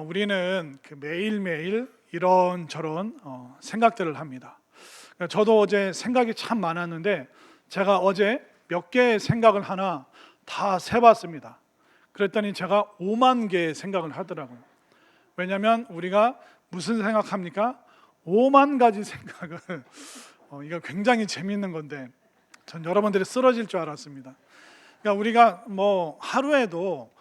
우리는 매일매일 이런저런 생각들을 합니다. 저도 어제 생각이 참 많았는데 제가 어제 몇 개의 생각을 하나 다 세봤습니다. 그랬더니 제가 5만 개의 생각을 하더라고요. 왜냐하면 우리가 무슨 생각합니까? 5만 가지 생각을 이거 굉장히 재미있는 건데 전 여러분들이 쓰러질 줄 알았습니다. 그러니까 우리가 하루에도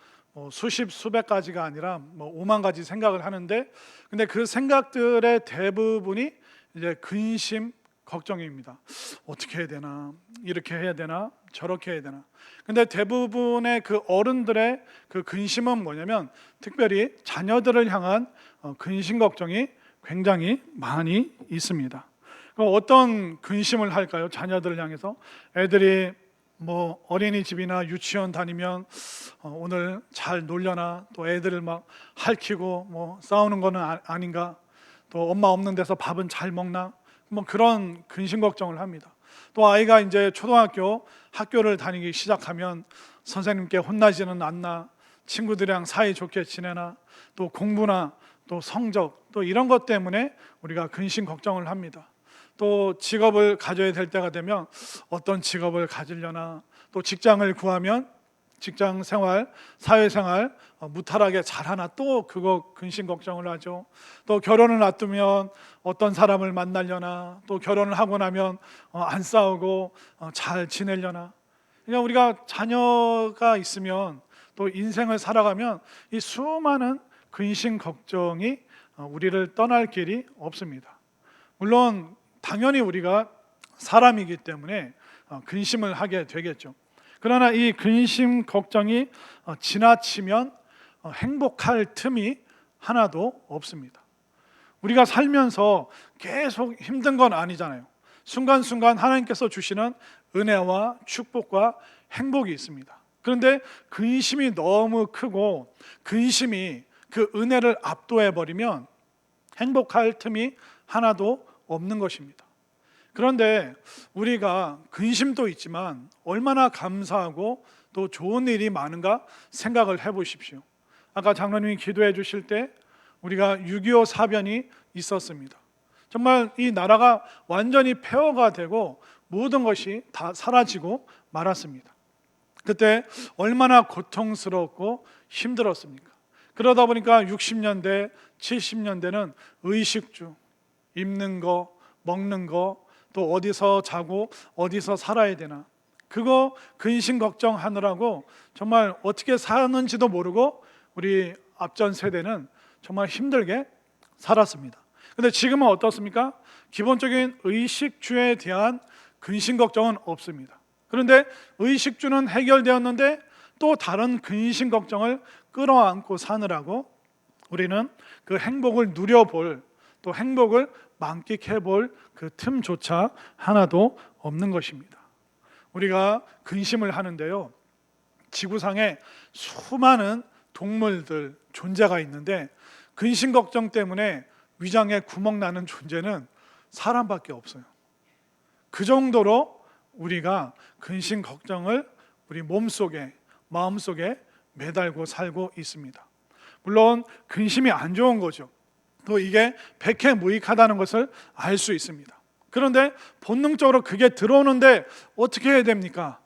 수십 수백 가지가 아니라 5만 가지 생각을 하는데, 근데 그 생각들의 대부분이 이제 근심, 걱정입니다. 어떻게 해야 되나, 이렇게 해야 되나, 저렇게 해야 되나. 근데 대부분의 그 어른들의 그 근심은 뭐냐면 특별히 자녀들을 향한 근심 걱정이 굉장히 많이 있습니다. 그럼 어떤 근심을 할까요? 자녀들을 향해서 애들이 어린이집이나 유치원 다니면 오늘 잘 놀려나, 또 애들을 막 핥히고 싸우는 거는 아닌가, 또 엄마 없는 데서 밥은 잘 먹나, 그런 근심 걱정을 합니다. 또 아이가 이제 초등학교 학교를 다니기 시작하면 선생님께 혼나지는 않나, 친구들이랑 사이 좋게 지내나, 또 공부나 또 성적, 또 이런 것 때문에 우리가 근심 걱정을 합니다. 또 직업을 가져야 될 때가 되면 어떤 직업을 가지려나, 또 직장을 구하면 직장 생활, 사회생활 무탈하게 잘하나, 또 그거 근심 걱정을 하죠. 또 결혼을 놔두면 어떤 사람을 만나려나, 또 결혼을 하고 나면 안 싸우고 잘 지내려나. 그러니까 우리가 자녀가 있으면, 또 인생을 살아가면 이 수많은 근심 걱정이 우리를 떠날 길이 없습니다. 물론 당연히 우리가 사람이기 때문에 근심을 하게 되겠죠. 그러나 이 근심 걱정이 지나치면 행복할 틈이 하나도 없습니다. 우리가 살면서 계속 힘든 건 아니잖아요. 순간순간 하나님께서 주시는 은혜와 축복과 행복이 있습니다. 그런데 근심이 너무 크고 근심이 그 은혜를 압도해 버리면 행복할 틈이 하나도 없는 것입니다. 그런데 우리가 근심도 있지만 얼마나 감사하고 또 좋은 일이 많은가 생각을 해보십시오. 아까 장로님이 기도해 주실 때 우리가 6.25 사변이 있었습니다. 정말 이 나라가 완전히 폐허가 되고 모든 것이 다 사라지고 말았습니다. 그때 얼마나 고통스럽고 힘들었습니까? 그러다 보니까 60년대, 70년대는 의식주, 입는 거, 먹는 거, 또 어디서 자고 어디서 살아야 되나, 그거 근심 걱정하느라고 정말 어떻게 사는지도 모르고 우리 앞전 세대는 정말 힘들게 살았습니다. 근데 지금은 어떻습니까? 기본적인 의식주에 대한 근심 걱정은 없습니다. 그런데 의식주는 해결되었는데 또 다른 근심 걱정을 끌어안고 사느라고 우리는 그 행복을 누려볼, 또 행복을 만끽해 볼 그 틈조차 하나도 없는 것입니다. 우리가 근심을 하는데요, 지구상에 수많은 동물들, 존재가 있는데 근심 걱정 때문에 위장에 구멍 나는 존재는 사람밖에 없어요. 그 정도로 우리가 근심 걱정을 우리 몸속에, 마음속에 매달고 살고 있습니다. 물론 근심이 안 좋은 거죠. 또 이게 백해무익하다는 것을 알 수 있습니다. 그런데 본능적으로 그게 들어오는데 어떻게 해야 됩니까?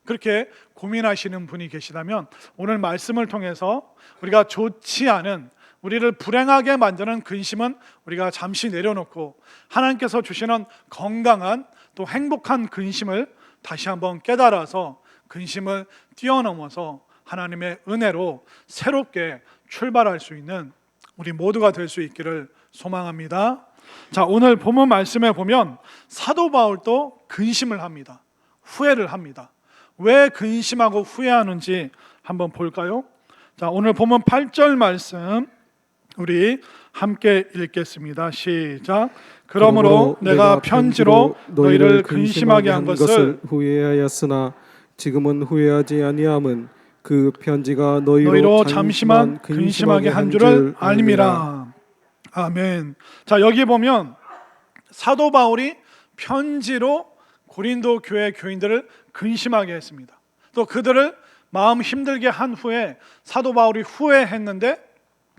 그렇게 고민하시는 분이 계시다면 오늘 말씀을 통해서 우리가 좋지 않은, 우리를 불행하게 만드는 근심은 우리가 잠시 내려놓고 하나님께서 주시는 건강한 또 행복한 근심을 다시 한번 깨달아서 근심을 뛰어넘어서 하나님의 은혜로 새롭게 출발할 수 있는 우리 모두가 될 수 있기를 소망합니다. 자, 오늘 본문 말씀에 보면 사도 바울도 근심을 합니다. 후회를 합니다. 왜 근심하고 후회하는지 한번 볼까요? 자, 오늘 본문 8절 말씀 우리 함께 읽겠습니다. 시작. 그러므로 내가 편지로 너희를 근심하게 한 것을 후회하였으나 지금은 후회하지 아니함은 그 편지가 너희로 잠시만 근심하게 한 줄을 알미라. 아멘. 자, 여기 보면 사도 바울이 편지로 고린도 교회 교인들을 근심하게 했습니다. 또 그들을 마음 힘들게 한 후에 사도 바울이 후회했는데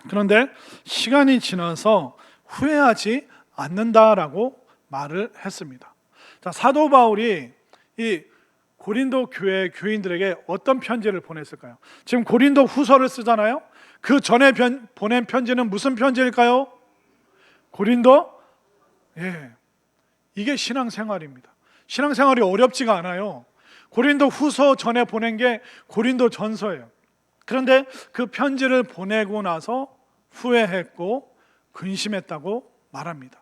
그런데 시간이 지나서 후회하지 않는다라고 말을 했습니다. 자, 사도 바울이 이 고린도 교회 교인들에게 어떤 편지를 보냈을까요? 지금 고린도 후서를 쓰잖아요. 그 전에 보낸 편지는 무슨 편지일까요? 고린도? 예, 이게 신앙생활입니다. 신앙생활이 어렵지가 않아요. 고린도 후서 전에 보낸 게 고린도 전서예요. 그런데 그 편지를 보내고 나서 후회했고 근심했다고 말합니다.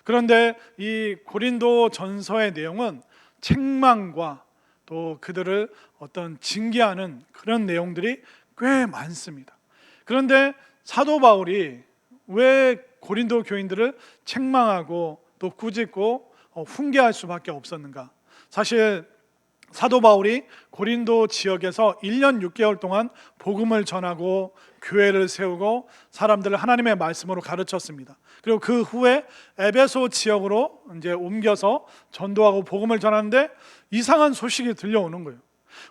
그런데 이 고린도 전서의 내용은 책망과 또 그들을 어떤 징계하는 그런 내용들이 꽤 많습니다. 그런데 사도 바울이 왜 고린도 교인들을 책망하고 또 꾸짖고 훈계할 수밖에 없었는가? 사실 사도 바울이 고린도 지역에서 1년 6개월 동안 복음을 전하고 교회를 세우고 사람들을 하나님의 말씀으로 가르쳤습니다. 그리고 그 후에 에베소 지역으로 이제 옮겨서 전도하고 복음을 전하는데 이상한 소식이 들려오는 거예요.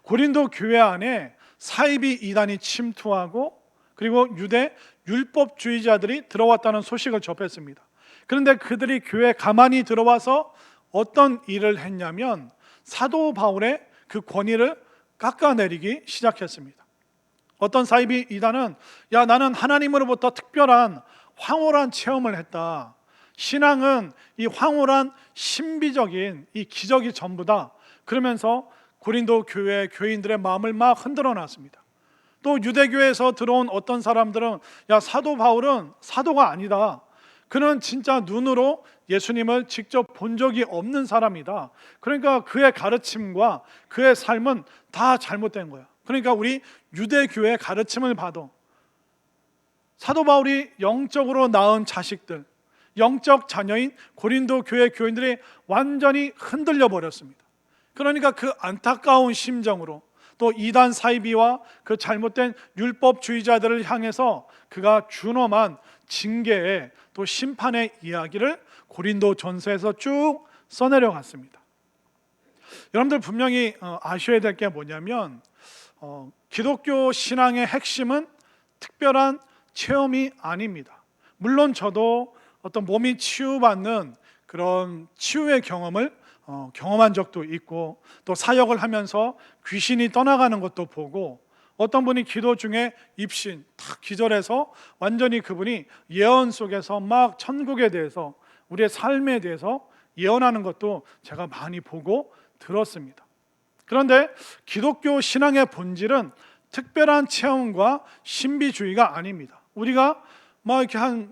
고린도 교회 안에 사이비 이단이 침투하고 그리고 유대 율법주의자들이 들어왔다는 소식을 접했습니다. 그런데 그들이 교회에 가만히 들어와서 어떤 일을 했냐면 사도 바울의 그 권위를 깎아내리기 시작했습니다. 어떤 사이비 이단은 야, 나는 하나님으로부터 특별한 황홀한 체험을 했다. 신앙은 이 황홀한 신비적인 이 기적이 전부다. 그러면서 고린도 교회 교인들의 마음을 막 흔들어 놨습니다. 또 유대교에서 들어온 어떤 사람들은 야, 사도 바울은 사도가 아니다. 그는 진짜 눈으로 예수님을 직접 본 적이 없는 사람이다. 그러니까 그의 가르침과 그의 삶은 다 잘못된 거야. 그러니까 우리 유대교의 가르침을 봐도 사도 바울이 영적으로 낳은 자식들, 영적 자녀인 고린도 교회 교인들이 완전히 흔들려 버렸습니다. 그러니까 그 안타까운 심정으로 또 이단 사이비와 그 잘못된 율법주의자들을 향해서 그가 준엄한 징계의 또 심판의 이야기를 고린도 전서에서 쭉 써내려 갔습니다. 여러분들 분명히 아셔야 될 게 뭐냐면 기독교 신앙의 핵심은 특별한 체험이 아닙니다. 물론 저도 어떤 몸이 치유받는 그런 치유의 경험을 경험한 적도 있고 또 사역을 하면서 귀신이 떠나가는 것도 보고 어떤 분이 기도 중에 입신 탁 기절해서 완전히 그분이 예언 속에서 막 천국에 대해서 우리의 삶에 대해서 예언하는 것도 제가 많이 보고 들었습니다. 그런데 기독교 신앙의 본질은 특별한 체험과 신비주의가 아닙니다. 우리가 막 이렇게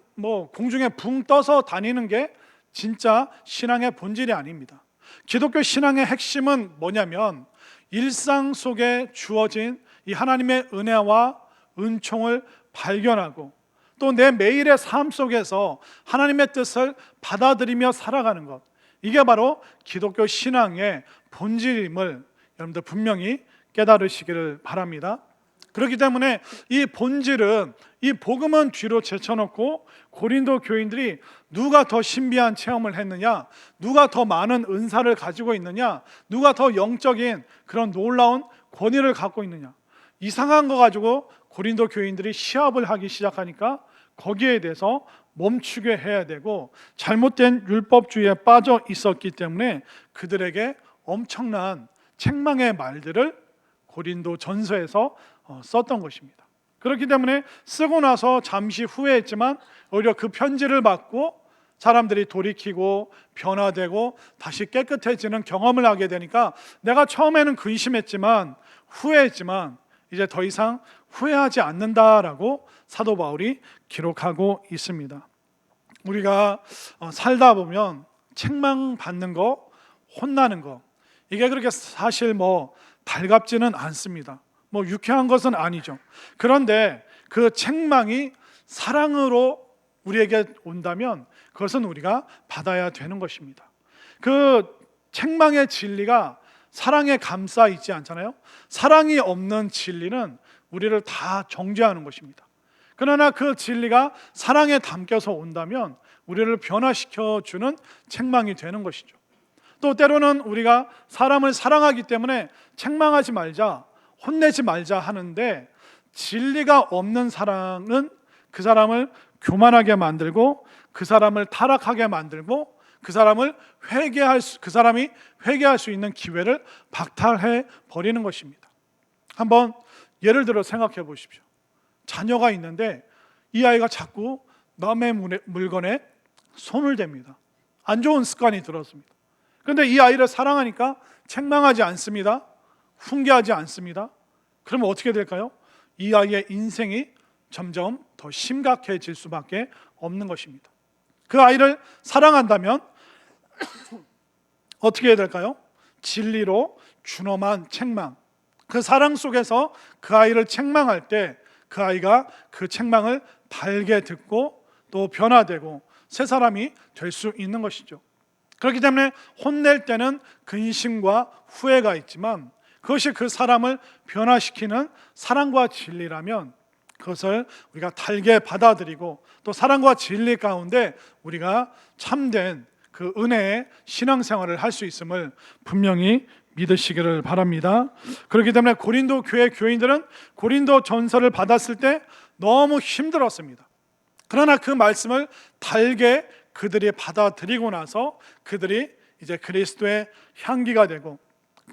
공중에 붕 떠서 다니는 게 진짜 신앙의 본질이 아닙니다. 기독교 신앙의 핵심은 뭐냐면 일상 속에 주어진 이 하나님의 은혜와 은총을 발견하고 또 내 매일의 삶 속에서 하나님의 뜻을 받아들이며 살아가는 것, 이게 바로 기독교 신앙의 본질임을 여러분들 분명히 깨달으시기를 바랍니다. 그렇기 때문에 이 본질은, 이 복음은 뒤로 제쳐놓고 고린도 교인들이 누가 더 신비한 체험을 했느냐, 누가 더 많은 은사를 가지고 있느냐, 누가 더 영적인 그런 놀라운 권위를 갖고 있느냐, 이상한 거 가지고 고린도 교인들이 시합을 하기 시작하니까 거기에 대해서 멈추게 해야 되고 잘못된 율법주의에 빠져 있었기 때문에 그들에게 엄청난 책망의 말들을 고린도 전서에서 썼던 것입니다. 그렇기 때문에 쓰고 나서 잠시 후회했지만 오히려 그 편지를 받고 사람들이 돌이키고 변화되고 다시 깨끗해지는 경험을 하게 되니까 내가 처음에는 근심했지만 후회했지만 이제 더 이상 후회하지 않는다라고 사도 바울이 기록하고 있습니다. 우리가 살다 보면 책망받는 거, 혼나는 거, 이게 그렇게 사실 달갑지는 않습니다. 유쾌한 것은 아니죠. 그런데 그 책망이 사랑으로 우리에게 온다면 그것은 우리가 받아야 되는 것입니다. 그 책망의 진리가 사랑에 감싸 있지 않잖아요. 사랑이 없는 진리는 우리를 다 정죄하는 것입니다. 그러나 그 진리가 사랑에 담겨서 온다면 우리를 변화시켜 주는 책망이 되는 것이죠. 또 때로는 우리가 사람을 사랑하기 때문에 책망하지 말자, 혼내지 말자 하는데 진리가 없는 사랑은 그 사람을 교만하게 만들고 그 사람을 타락하게 만들고 그 사람이 회개할 수 있는 기회를 박탈해 버리는 것입니다. 한번 예를 들어 생각해 보십시오. 자녀가 있는데 이 아이가 자꾸 남의 물건에 손을 댑니다. 안 좋은 습관이 들었습니다. 그런데 이 아이를 사랑하니까 책망하지 않습니다. 훈계하지 않습니다. 그러면 어떻게 될까요? 이 아이의 인생이 점점 더 심각해질 수밖에 없는 것입니다. 그 아이를 사랑한다면 어떻게 해야 될까요? 진리로 준엄한 책망. 그 사랑 속에서 그 아이를 책망할 때 그 아이가 그 책망을 달게 듣고 또 변화되고 새 사람이 될 수 있는 것이죠. 그렇기 때문에 혼낼 때는 근심과 후회가 있지만 그것이 그 사람을 변화시키는 사랑과 진리라면 그것을 우리가 달게 받아들이고 또 사랑과 진리 가운데 우리가 참된 그 은혜의 신앙생활을 할 수 있음을 분명히 믿으시기를 바랍니다. 그렇기 때문에 고린도 교회 교인들은 고린도 전서를 받았을 때 너무 힘들었습니다. 그러나 그 말씀을 달게 그들이 받아들이고 나서 그들이 이제 그리스도의 향기가 되고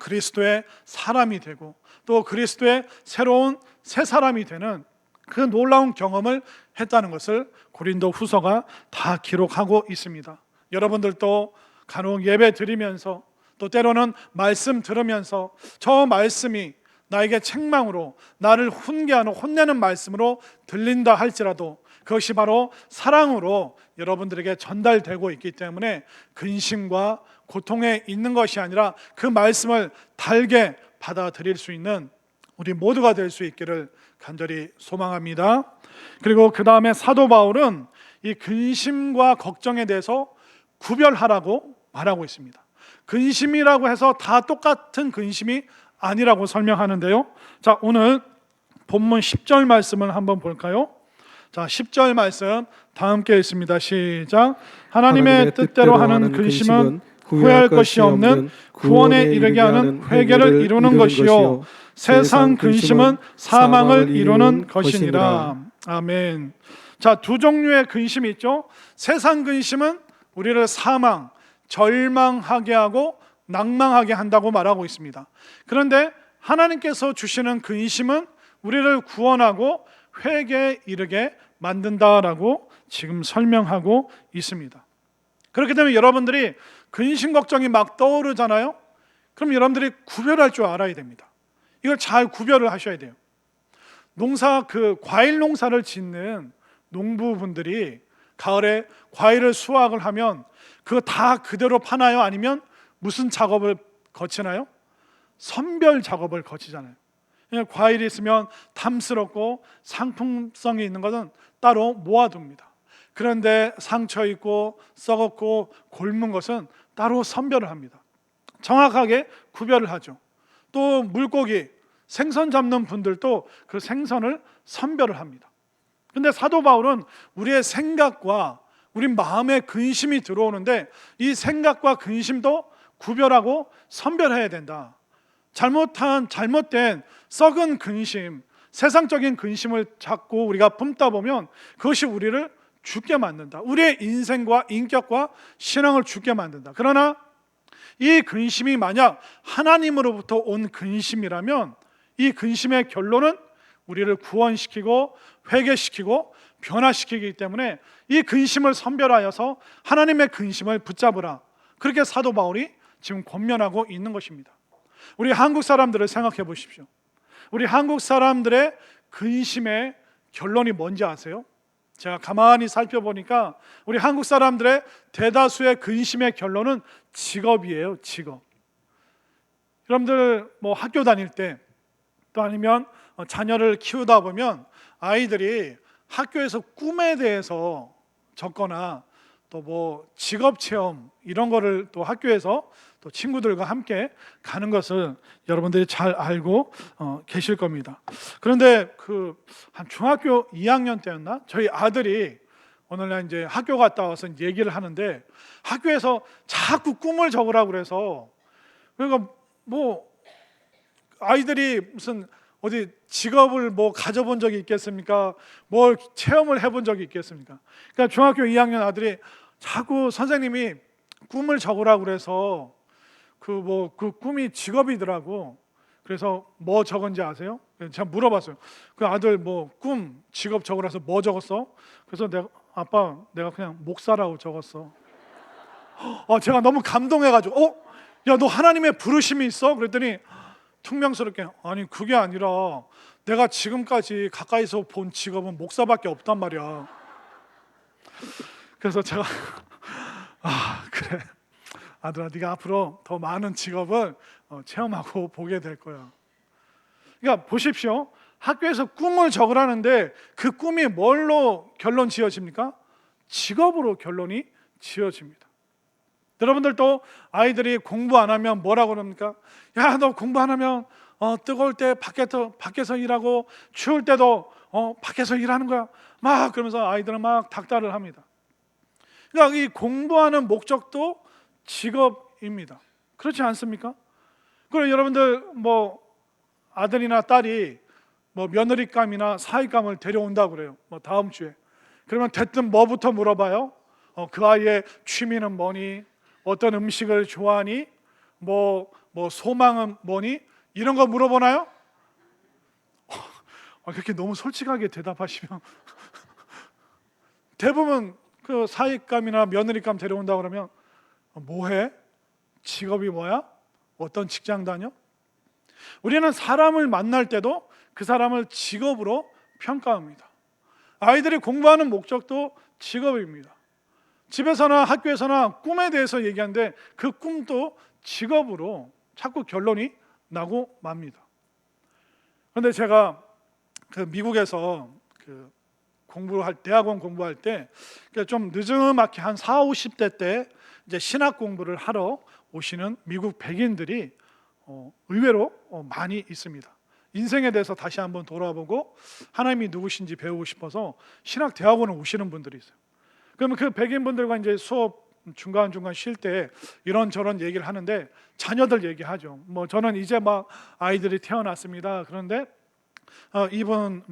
그리스도의 사람이 되고 또 그리스도의 새로운 새 사람이 되는 그 놀라운 경험을 했다는 것을 고린도 후서가 다 기록하고 있습니다. 여러분들도 간혹 예배 드리면서 또 때로는 말씀 들으면서 저 말씀이 나에게 책망으로 나를 훈계하는 혼내는 말씀으로 들린다 할지라도 그것이 바로 사랑으로 여러분들에게 전달되고 있기 때문에 근심과 고통에 있는 것이 아니라 그 말씀을 달게 받아들일 수 있는 우리 모두가 될 수 있기를 간절히 소망합니다. 그리고 그 다음에 사도 바울은 이 근심과 걱정에 대해서 구별하라고 말하고 있습니다. 근심이라고 해서 다 똑같은 근심이 아니라고 설명하는데요. 자, 오늘 본문 10절 말씀을 한번 볼까요? 자, 10절 말씀 다 함께 읽습니다. 시작. 하나님의 뜻대로 하는 근심은 후회할 것이 없는 구원에 이르게 하는 회개를 이루는 것이요 세상 근심은 사망을 이루는 것이니라. 아멘. 자, 두 종류의 근심이 있죠. 세상 근심은 우리를 사망, 절망하게 하고 낭망하게 한다고 말하고 있습니다. 그런데 하나님께서 주시는 근심은 우리를 구원하고 회개에 이르게 만든다라고 지금 설명하고 있습니다. 그렇기 때문에 여러분들이 근심 걱정이 막 떠오르잖아요. 그럼 여러분들이 구별할 줄 알아야 됩니다. 이걸 잘 구별을 하셔야 돼요. 과일 농사를 짓는 농부분들이 가을에 과일을 수확을 하면 그거 다 그대로 파나요? 아니면 무슨 작업을 거치나요? 선별 작업을 거치잖아요. 과일이 있으면 탐스럽고 상품성이 있는 것은 따로 모아둡니다. 그런데 상처 있고 썩었고 곪은 것은 따로 선별을 합니다. 정확하게 구별을 하죠. 또 물고기, 생선 잡는 분들도 그 생선을 선별을 합니다. 그런데 사도 바울은 우리의 생각과 우리 마음에 근심이 들어오는데 이 생각과 근심도 구별하고 선별해야 된다. 잘못된 썩은 근심, 세상적인 근심을 자꾸 우리가 품다 보면 그것이 우리를 죽게 만든다. 우리의 인생과 인격과 신앙을 죽게 만든다. 그러나 이 근심이 만약 하나님으로부터 온 근심이라면 이 근심의 결론은 우리를 구원시키고 회개시키고 변화시키기 때문에 이 근심을 선별하여서 하나님의 근심을 붙잡으라. 그렇게 사도 바울이 지금 권면하고 있는 것입니다. 우리 한국 사람들을 생각해 보십시오. 우리 한국 사람들의 근심의 결론이 뭔지 아세요? 제가 가만히 살펴보니까 우리 한국 사람들의 대다수의 근심의 결론은 직업이에요. 직업. 여러분들 뭐 학교 다닐 때 또 아니면 자녀를 키우다 보면 아이들이 학교에서 꿈에 대해서 적거나 또 뭐 직업 체험 이런 거를 또 학교에서 또 친구들과 함께 가는 것을 여러분들이 잘 알고 계실 겁니다. 그런데 한 중학교 2학년 때였나? 저희 아들이 오늘날 이제 학교 갔다 와서 얘기를 하는데 학교에서 자꾸 꿈을 적으라고 그래서 그러니까 뭐 아이들이 무슨 어디 직업을 뭐 가져본 적이 있겠습니까? 뭘 체험을 해본 적이 있겠습니까? 그러니까 중학교 2학년 아들이 자꾸 선생님이 꿈을 적으라고 그래서 그 꿈이 직업이더라고. 그래서 뭐 적은지 아세요? 제가 물어봤어요. 그 아들 뭐 꿈 직업 적으라서 뭐 적었어? 그래서 아빠 내가 그냥 목사라고 적었어. 제가 너무 감동해가지고 야 너 하나님의 부르심이 있어? 그랬더니 퉁명스럽게 아니 그게 아니라 내가 지금까지 가까이서 본 직업은 목사밖에 없단 말이야. 그래서 제가 그래 아들아 네가 앞으로 더 많은 직업을 체험하고 보게 될 거야. 그러니까 보십시오. 학교에서 꿈을 적으라는데 그 꿈이 뭘로 결론 지어집니까? 직업으로 결론이 지어집니다. 여러분들도 아이들이 공부 안 하면 뭐라고 그럽니까? 야, 너 공부 안 하면 뜨거울 때 밖에서 일하고 추울 때도 밖에서 일하는 거야. 막 그러면서 아이들은 막 닥달을 합니다. 그러니까 이 공부하는 목적도 직업입니다. 그렇지 않습니까? 그리고 여러분들 뭐 아들이나 딸이 뭐 며느리감이나 사위감을 데려온다고 그래요. 뭐 다음 주에. 그러면 대뜸 뭐부터 물어봐요? 그 아이의 취미는 뭐니? 어떤 음식을 좋아하니? 뭐 소망은 뭐니? 이런 거 물어보나요? 그렇게 너무 솔직하게 대답하시면 대부분 그 사위감이나 며느리감 데려온다고 그러면 뭐해? 직업이 뭐야? 어떤 직장 다녀? 우리는 사람을 만날 때도 그 사람을 직업으로 평가합니다. 아이들이 공부하는 목적도 직업입니다. 집에서나 학교에서나 꿈에 대해서 얘기하는데 그 꿈도 직업으로 자꾸 결론이 나고 맙니다. 그런데 제가 그 미국에서 대학원 공부할 때 좀 늦지막히 한 40, 50대 때 이제 신학 공부를 하러 오시는 미국 백인들이 의외로 많이 있습니다. 인생에 대해서 다시 한번 돌아보고 하나님이 누구신지 배우고 싶어서 신학 대학원을 오시는 분들이 있어요. 그러면 그 백인분들과 이제 수업 중간중간 쉴 때 이런저런 얘기를 하는데 자녀들 얘기하죠. 뭐 저는 이제 막 아이들이 태어났습니다. 그런데 이분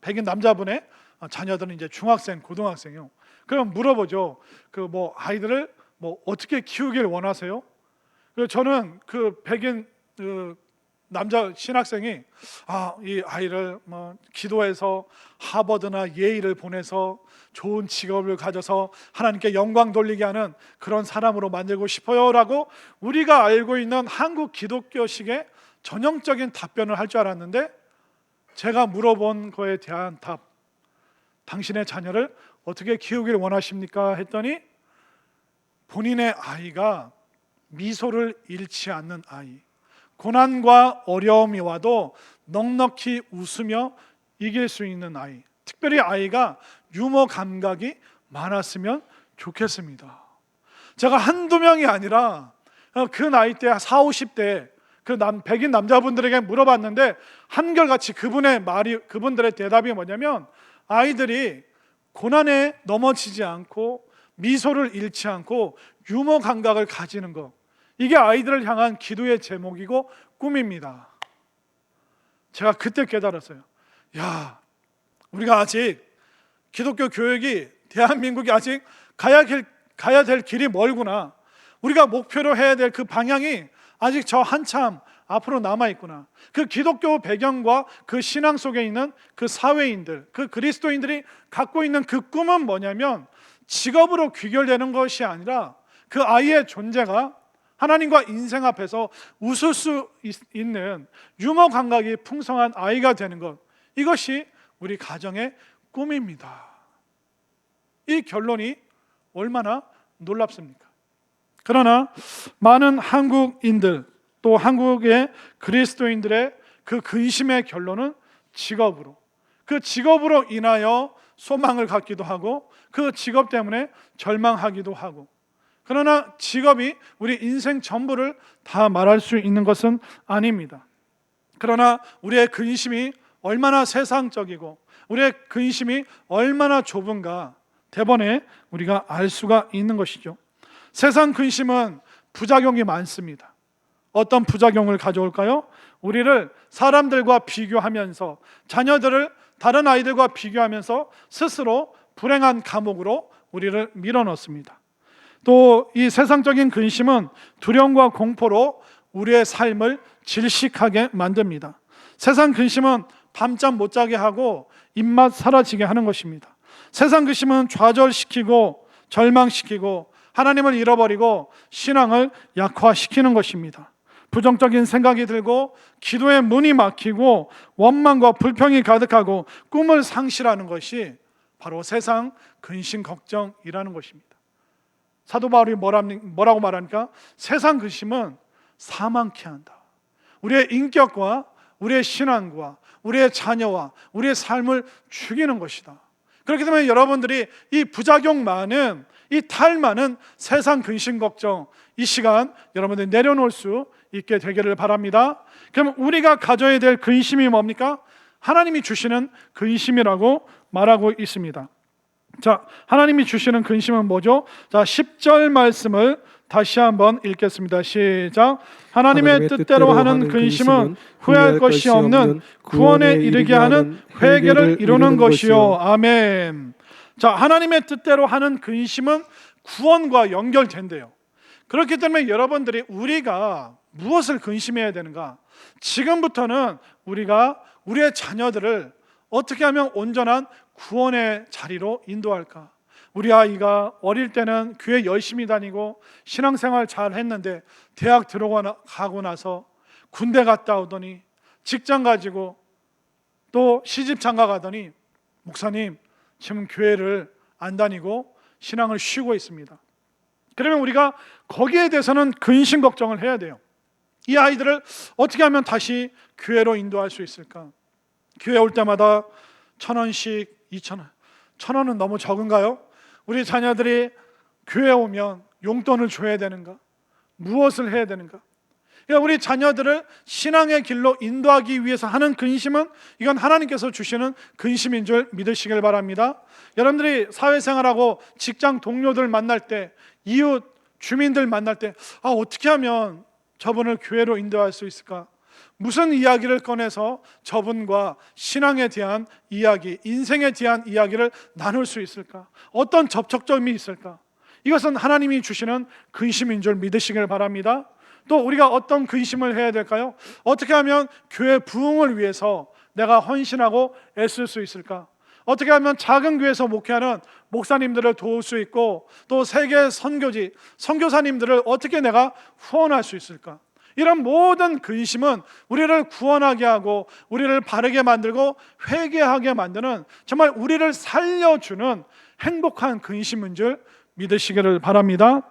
백인 남자분의 자녀들은 이제 중학생, 고등학생이요. 그럼 물어보죠. 그 아이들을 어떻게 키우길 원하세요? 그래서 저는 그 백인 남자 신학생이 이 아이를 기도해서 하버드나 예일을 보내서 좋은 직업을 가져서 하나님께 영광 돌리게 하는 그런 사람으로 만들고 싶어요라고 우리가 알고 있는 한국 기독교식의 전형적인 답변을 할 줄 알았는데 제가 물어본 거에 대한 답, 당신의 자녀를 어떻게 키우길 원하십니까? 했더니 본인의 아이가 미소를 잃지 않는 아이, 고난과 어려움이 와도 넉넉히 웃으며 이길 수 있는 아이, 특별히 아이가 유머 감각이 많았으면 좋겠습니다. 제가 한두 명이 아니라 그 나이 때 40, 50대 백인 남자분들에게 물어봤는데 한결같이 그분들의 대답이 뭐냐면 아이들이 고난에 넘어지지 않고 미소를 잃지 않고 유머 감각을 가지는 것, 이게 아이들을 향한 기도의 제목이고 꿈입니다. 제가 그때 깨달았어요. 우리가 아직 기독교 교육이 대한민국이 아직 가야 될 길이 멀구나. 우리가 목표로 해야 될 그 방향이 아직 저 한참 앞으로 남아있구나. 그 기독교 배경과 그 신앙 속에 있는 그 사회인들, 그 그리스도인들이 갖고 있는 그 꿈은 뭐냐면 직업으로 귀결되는 것이 아니라 그 아이의 존재가 하나님과 인생 앞에서 웃을 수 있는 유머 감각이 풍성한 아이가 되는 것, 이것이 우리 가정의 꿈입니다. 이 결론이 얼마나 놀랍습니까? 그러나 많은 한국인들 또 한국의 그리스도인들의 그 근심의 결론은 직업으로, 그 직업으로 인하여 소망을 갖기도 하고 그 직업 때문에 절망하기도 하고, 그러나 직업이 우리 인생 전부를 다 말할 수 있는 것은 아닙니다. 그러나 우리의 근심이 얼마나 세상적이고 우리의 근심이 얼마나 좁은가 대번에 우리가 알 수가 있는 것이죠. 세상 근심은 부작용이 많습니다. 어떤 부작용을 가져올까요? 우리를 사람들과 비교하면서, 자녀들을 다른 아이들과 비교하면서 스스로 불행한 감옥으로 우리를 밀어넣습니다. 또 이 세상적인 근심은 두려움과 공포로 우리의 삶을 질식하게 만듭니다. 세상 근심은 밤잠 못 자게 하고 입맛 사라지게 하는 것입니다. 세상 근심은 좌절시키고 절망시키고 하나님을 잃어버리고 신앙을 약화시키는 것입니다. 부정적인 생각이 들고 기도의 문이 막히고 원망과 불평이 가득하고 꿈을 상실하는 것이 바로 세상 근심 걱정이라는 것입니다. 사도 바울이 뭐라고 말하니까 세상 근심은 사망케 한다. 우리의 인격과 우리의 신앙과 우리의 자녀와 우리의 삶을 죽이는 것이다. 그렇기 때문에 여러분들이 이 부작용 많은, 이 탈 많은 세상 근심 걱정, 이 시간 여러분들이 내려놓을 수 있게 되기를 바랍니다. 그럼 우리가 가져야 될 근심이 뭡니까? 하나님이 주시는 근심이라고 말하고 있습니다. 자, 하나님이 주시는 근심은 뭐죠? 자, 10절 말씀을 다시 한번 읽겠습니다. 시작. 하나님의 뜻대로 하는 근심은 후회할 것이 없는 구원에 이르게 하는 회개를 이루는 것이요. 아멘. 자, 하나님의 뜻대로 하는 근심은 구원과 연결된대요. 그렇기 때문에 여러분들이 우리가 무엇을 근심해야 되는가? 지금부터는 우리가 우리의 자녀들을 어떻게 하면 온전한 구원의 자리로 인도할까? 우리 아이가 어릴 때는 교회 열심히 다니고 신앙생활 잘 했는데 대학 들어가고 나서 군대 갔다 오더니 직장 가지고 또 시집 장가 가더니 목사님 지금 교회를 안 다니고 신앙을 쉬고 있습니다. 그러면 우리가 거기에 대해서는 근심 걱정을 해야 돼요. 이 아이들을 어떻게 하면 다시 교회로 인도할 수 있을까? 교회 올 때마다 1,000원씩 2,000원, 1,000원은 너무 적은가요? 우리 자녀들이 교회 오면 용돈을 줘야 되는가? 무엇을 해야 되는가? 그러니까 우리 자녀들을 신앙의 길로 인도하기 위해서 하는 근심은 이건 하나님께서 주시는 근심인 줄 믿으시길 바랍니다. 여러분들이 사회생활하고 직장 동료들 만날 때, 이웃 주민들 만날 때 어떻게 하면 저분을 교회로 인도할 수 있을까? 무슨 이야기를 꺼내서 저분과 신앙에 대한 이야기, 인생에 대한 이야기를 나눌 수 있을까? 어떤 접촉점이 있을까? 이것은 하나님이 주시는 근심인 줄 믿으시길 바랍니다. 또 우리가 어떤 근심을 해야 될까요? 어떻게 하면 교회 부흥을 위해서 내가 헌신하고 애쓸 수 있을까? 어떻게 하면 작은 교회에서 목회하는 목사님들을 도울 수 있고 또 세계 선교지, 선교사님들을 어떻게 내가 후원할 수 있을까? 이런 모든 근심은 우리를 구원하게 하고 우리를 바르게 만들고 회개하게 만드는 정말 우리를 살려주는 행복한 근심인 줄 믿으시기를 바랍니다.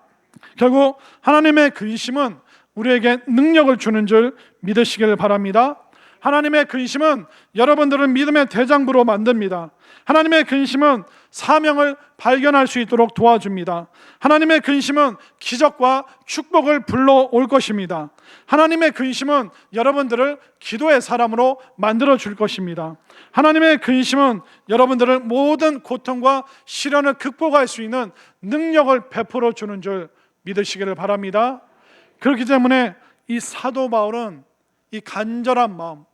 결국 하나님의 근심은 우리에게 능력을 주는 줄 믿으시기를 바랍니다. 하나님의 근심은 여러분들을 믿음의 대장부로 만듭니다. 하나님의 근심은 사명을 발견할 수 있도록 도와줍니다. 하나님의 근심은 기적과 축복을 불러올 것입니다. 하나님의 근심은 여러분들을 기도의 사람으로 만들어 줄 것입니다. 하나님의 근심은 여러분들을 모든 고통과 시련을 극복할 수 있는 능력을 베풀어 주는 줄 믿으시기를 바랍니다. 그렇기 때문에 이 사도 바울은 이 간절한 마음,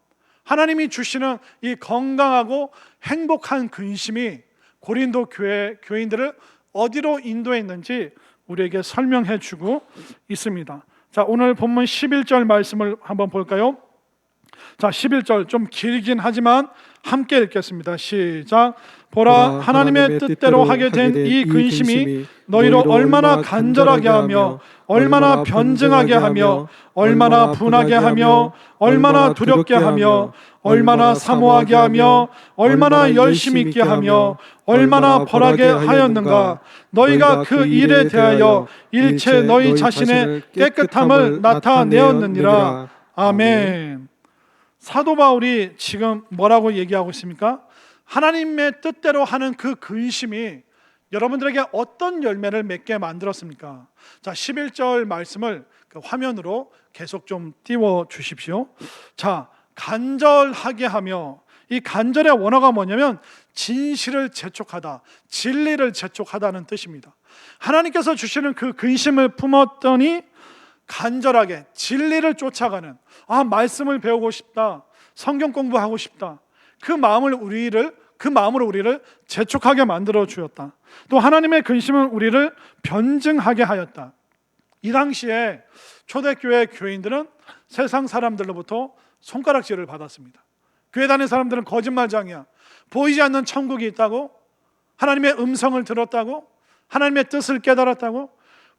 하나님이 주시는 이 건강하고 행복한 근심이 고린도 교회 교인들을 어디로 인도했는지 우리에게 설명해 주고 있습니다. 자, 오늘 본문 11절 말씀을 한번 볼까요? 자, 11절 좀 길긴 하지만 함께 읽겠습니다. 시작. 보라, 하나님의 뜻대로 하게 된 이 근심이 너희로 얼마나 간절하게 하며 얼마나 변증하게 하며 얼마나 분하게 하며 얼마나 두렵게 하며 얼마나 사모하게 하며 얼마나 열심히 있게 하며 얼마나 벌하게 하였는가. 너희가 그 일에 대하여 일체 너희 자신의 깨끗함을 나타내었느니라. 아멘. 사도 바울이 지금 뭐라고 얘기하고 있습니까? 하나님의 뜻대로 하는 그 근심이 여러분들에게 어떤 열매를 맺게 만들었습니까? 자, 11절 말씀을 화면으로 계속 좀 띄워 주십시오. 자, 간절하게 하며, 이 간절의 원어가 뭐냐면 진실을 재촉하다, 진리를 재촉하다는 뜻입니다. 하나님께서 주시는 그 근심을 품었더니 간절하게 진리를 쫓아가는, 말씀을 배우고 싶다, 성경 공부하고 싶다, 그 마음으로 우리를 재촉하게 만들어 주었다. 또 하나님의 근심은 우리를 변증하게 하였다. 이 당시에 초대교회 교인들은 세상 사람들로부터 손가락질을 받았습니다. 교회 다니는 사람들은 거짓말장이야, 보이지 않는 천국이 있다고, 하나님의 음성을 들었다고, 하나님의 뜻을 깨달았다고,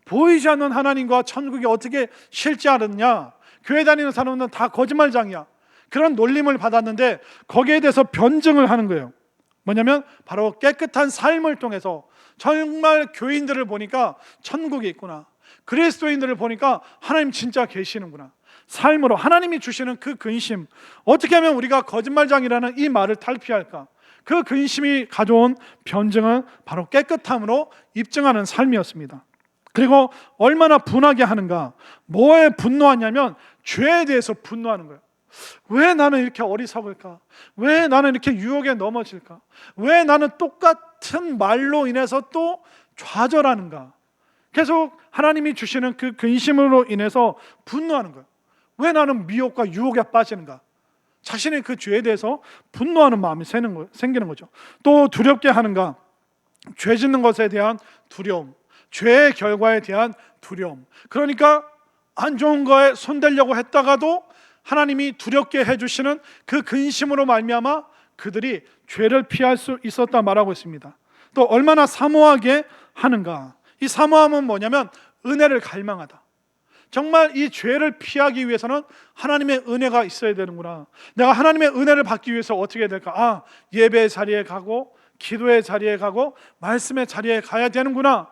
보이지 않는 하나님과 천국이 어떻게 실지 않았냐, 교회 다니는 사람은 다 거짓말장이야, 그런 놀림을 받았는데 거기에 대해서 변증을 하는 거예요. 뭐냐면 바로 깨끗한 삶을 통해서 정말 교인들을 보니까 천국이 있구나, 그리스도인들을 보니까 하나님 진짜 계시는구나, 삶으로 하나님이 주시는 그 근심, 어떻게 하면 우리가 거짓말장이라는 이 말을 탈피할까, 그 근심이 가져온 변증은 바로 깨끗함으로 입증하는 삶이었습니다. 그리고 얼마나 분하게 하는가, 뭐에 분노하냐면 죄에 대해서 분노하는 거예요. 왜 나는 이렇게 어리석을까? 왜 나는 이렇게 유혹에 넘어질까? 왜 나는 똑같은 말로 인해서 또 좌절하는가? 계속 하나님이 주시는 그 근심으로 인해서 분노하는 거예요. 왜 나는 미혹과 유혹에 빠지는가? 자신의 그 죄에 대해서 분노하는 마음이 생기는 거죠. 또 두렵게 하는가? 죄 짓는 것에 대한 두려움, 죄의 결과에 대한 두려움. 그러니까 안 좋은 거에 손대려고 했다가도 하나님이 두렵게 해주시는 그 근심으로 말미암아 그들이 죄를 피할 수 있었다 말하고 있습니다. 또 얼마나 사모하게 하는가? 이 사모함은 뭐냐면 은혜를 갈망하다. 정말 이 죄를 피하기 위해서는 하나님의 은혜가 있어야 되는구나, 내가 하나님의 은혜를 받기 위해서 어떻게 해야 될까? 예배의 자리에 가고, 기도의 자리에 가고, 말씀의 자리에 가야 되는구나.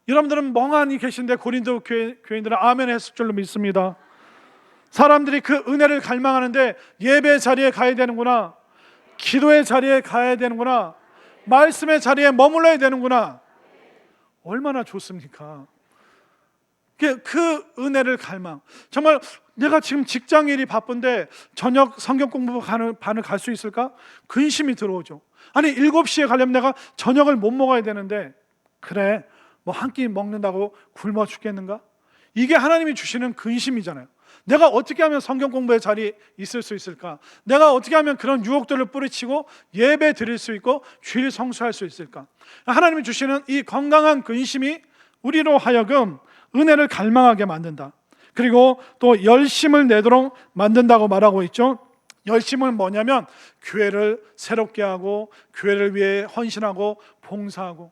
여러분들은 멍하니 계신데 고린도 교인들은 아멘 했을 줄로 믿습니다. 사람들이 그 은혜를 갈망하는데 예배의 자리에 가야 되는구나, 기도의 자리에 가야 되는구나, 말씀의 자리에 머물러야 되는구나. 얼마나 좋습니까? 그 은혜를 갈망. 정말 내가 지금 직장일이 바쁜데 저녁 성경 공부 반을 갈 수 있을까? 근심이 들어오죠. 아니 7시에 가려면 내가 저녁을 못 먹어야 되는데, 그래 뭐 한 끼 먹는다고 굶어 죽겠는가? 이게 하나님이 주시는 근심이잖아요. 내가 어떻게 하면 성경 공부의 자리에 있을 수 있을까? 내가 어떻게 하면 그런 유혹들을 뿌리치고 예배 드릴 수 있고 주일 성수할 수 있을까? 하나님이 주시는 이 건강한 근심이 우리로 하여금 은혜를 갈망하게 만든다. 그리고 또 열심을 내도록 만든다고 말하고 있죠. 열심은 뭐냐면 교회를 새롭게 하고, 교회를 위해 헌신하고 봉사하고.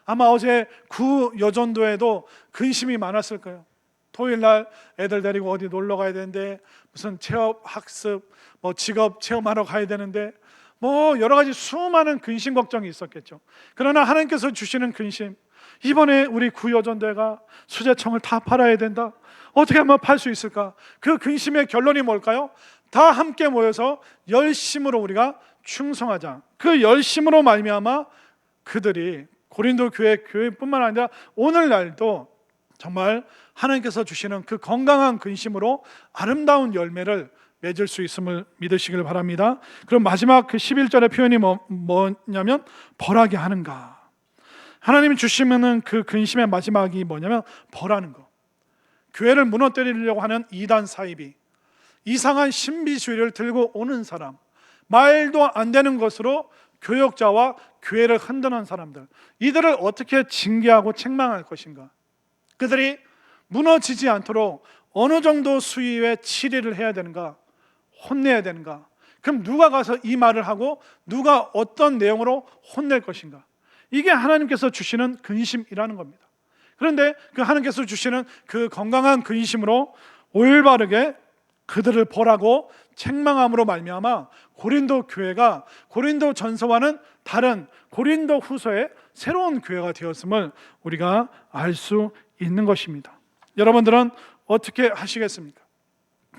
아마 어제 구여전도에도 근심이 많았을 거예요. 토요일날 애들 데리고 어디 놀러 가야 되는데, 무슨 체험 학습, 직업 체험하러 가야 되는데, 여러 가지 수많은 근심 걱정이 있었겠죠. 그러나 하나님께서 주시는 근심, 이번에 우리 구여전대가 수제청을 다 팔아야 된다, 어떻게 하면 팔 수 있을까? 그 근심의 결론이 뭘까요? 다 함께 모여서 열심으로 우리가 충성하자. 그 열심으로 말미암아 그들이 고린도 교회뿐만 아니라 오늘날도 정말 하나님께서 주시는 그 건강한 근심으로 아름다운 열매를 맺을 수 있음을 믿으시길 바랍니다. 그럼 마지막 그 11절의 표현이 뭐냐면 벌하게 하는가. 하나님이 주시는 그 근심의 마지막이 뭐냐면 벌하는 거. 교회를 무너뜨리려고 하는 이단 사이비, 이상한 신비주의를 들고 오는 사람, 말도 안 되는 것으로 교역자와 교회를 흔드는 사람들, 이들을 어떻게 징계하고 책망할 것인가? 그들이 무너지지 않도록 어느 정도 수위의 치리를 해야 되는가? 혼내야 되는가? 그럼 누가 가서 이 말을 하고 누가 어떤 내용으로 혼낼 것인가? 이게 하나님께서 주시는 근심이라는 겁니다. 그런데 그 하나님께서 주시는 그 건강한 근심으로 올바르게 그들을 벌하고 책망함으로 말미암아 고린도 교회가 고린도 전서와는 다른 고린도 후서의 새로운 교회가 되었음을 우리가 알 수 있는 것입니다. 여러분들은 어떻게 하시겠습니까?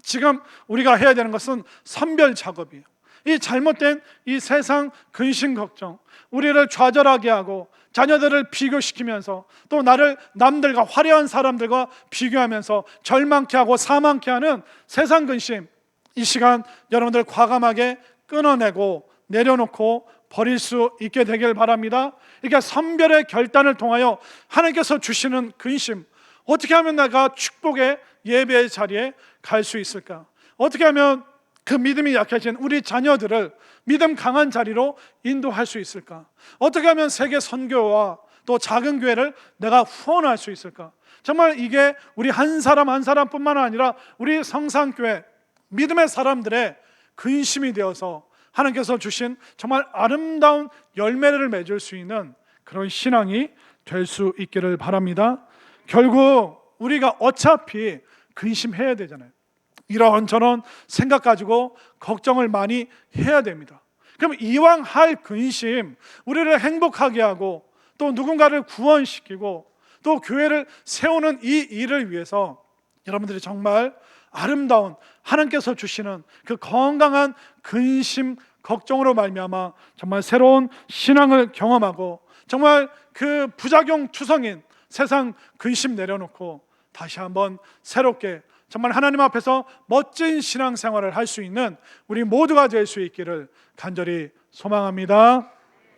지금 우리가 해야 되는 것은 선별 작업이에요. 이 잘못된 이 세상 근심 걱정, 우리를 좌절하게 하고 자녀들을 비교시키면서 또 나를 남들과 화려한 사람들과 비교하면서 절망케 하고 사망케 하는 세상 근심, 이 시간 여러분들 과감하게 끊어내고 내려놓고 버릴 수 있게 되길 바랍니다. 그러니까 선별의 결단을 통하여 하나님께서 주시는 근심, 어떻게 하면 내가 축복의 예배의 자리에 갈 수 있을까? 어떻게 하면 그 믿음이 약해진 우리 자녀들을 믿음 강한 자리로 인도할 수 있을까? 어떻게 하면 세계 선교와 또 작은 교회를 내가 후원할 수 있을까? 정말 이게 우리 한 사람 한 사람뿐만 아니라 우리 성산교회 믿음의 사람들의 근심이 되어서 하나님께서 주신 정말 아름다운 열매를 맺을 수 있는 그런 신앙이 될 수 있기를 바랍니다. 결국 우리가 어차피 근심해야 되잖아요. 이런저런 생각 가지고 걱정을 많이 해야 됩니다. 그럼 이왕 할 근심, 우리를 행복하게 하고 또 누군가를 구원시키고 또 교회를 세우는 이 일을 위해서 여러분들이 정말 아름다운 하나님께서 주시는 그 건강한 근심, 걱정으로 말미암아 정말 새로운 신앙을 경험하고 정말 그 부작용 투성인 세상 근심 내려놓고 다시 한번 새롭게 정말 하나님 앞에서 멋진 신앙생활을 할 수 있는 우리 모두가 될 수 있기를 간절히 소망합니다.